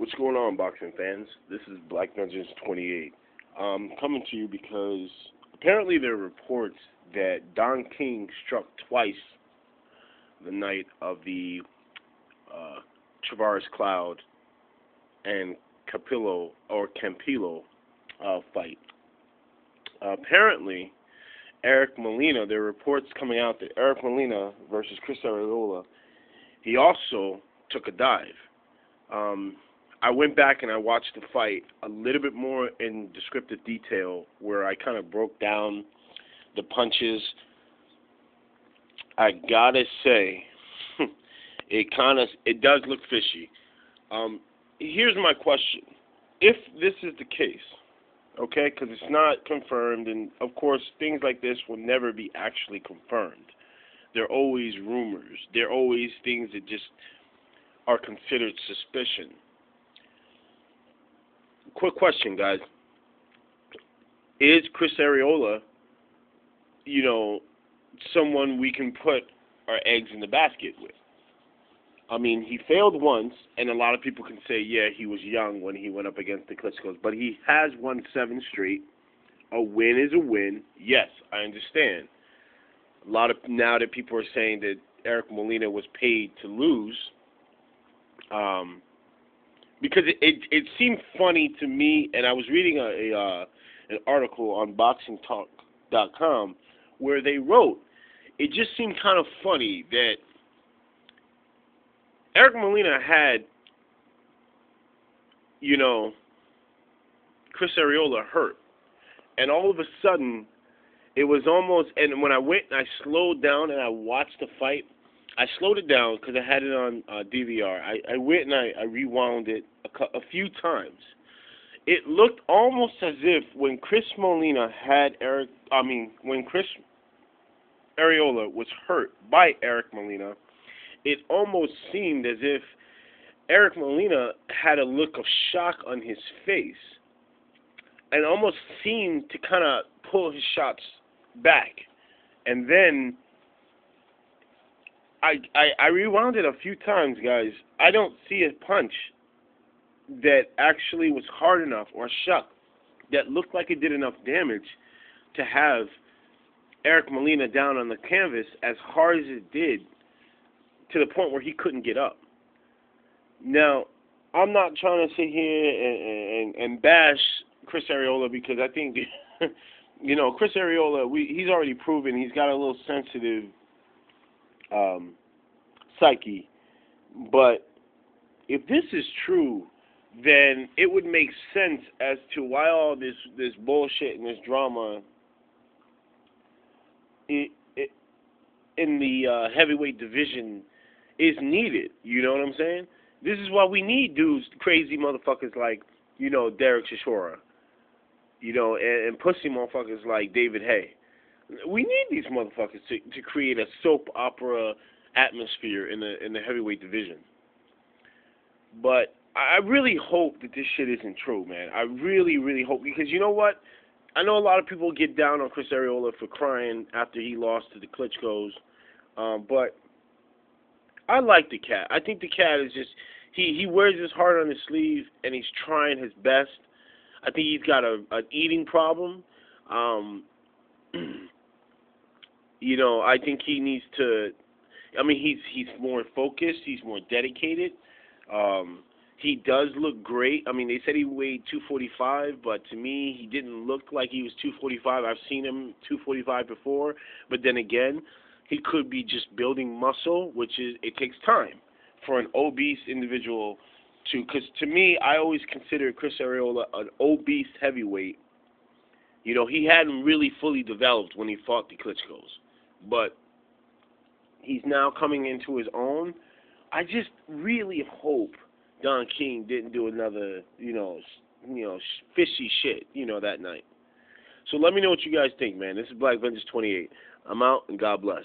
What's going on, boxing fans? This is Black Vengeance 28. Coming to you because apparently there are reports that Don King struck twice the night of the Travaris Cloud and Campillo fight. Apparently, Erik Molina, there are reports coming out that Erik Molina versus Chris Arreola, he also took a dive. I went back and I watched the fight a little bit more in descriptive detail where I kind of broke down the punches. I gotta say, it does look fishy. Here's my question. If this is the case, okay, because it's not confirmed, and of course things like this will never be actually confirmed. They're always rumors. They're always things that just are considered suspicion. Quick question, guys. Is Chris Arreola, someone we can put our eggs in the basket with? I mean, he failed once, and a lot of people can say, yeah, he was young when he went up against the Klitschko's, but he has won 7 straight. A win is a win. Yes, I understand. Now that people are saying that Erik Molina was paid to lose, because it seemed funny to me, and I was reading an article on BoxingTalk.com where they wrote, it just seemed kind of funny that Erik Molina had, Chris Arreola hurt, and all of a sudden, it was almost, and when I went and I slowed down and I watched the fight, I slowed it down because I had it on DVR. I went and I rewound it a few times. It looked almost as if when Chris Arreola was hurt by Erik Molina, it almost seemed as if Erik Molina had a look of shock on his face and almost seemed to kind of pull his shots back. And then I rewound it a few times, guys. I don't see a punch that actually was hard enough or a shot that looked like it did enough damage to have Erik Molina down on the canvas as hard as it did, to the point where he couldn't get up. Now, I'm not trying to sit here and bash Chris Arreola, because I think, Chris Arreola, he's already proven he's got a little sensitive psyche. But if this is true, then it would make sense as to why all this bullshit and this drama in the heavyweight division is needed. You know what I'm saying? This is why we need dudes, crazy motherfuckers like, Derek Chisora, and pussy motherfuckers like David Hay. We need these motherfuckers to create a soap opera atmosphere in the heavyweight division. But I really hope that this shit isn't true, man. I really, really hope, because you know what? I know a lot of people get down on Chris Arreola for crying after he lost to the Klitschko's, but I like the cat. I think the cat is just, he wears his heart on his sleeve, and he's trying his best. I think he's got an eating problem. I think he needs to, he's more focused, he's more dedicated. He does look great. They said he weighed 245, but to me, he didn't look like he was 245. I've seen him 245 before, but then again, he could be just building muscle, it takes time for an obese individual because to me, I always consider Chris Arreola an obese heavyweight. He hadn't really fully developed when he fought the Klitschko's, but he's now coming into his own. I just really hope Don King didn't do another, fishy shit, that night. So let me know what you guys think, man. This is Black Vengeance 28. I'm out, and God bless.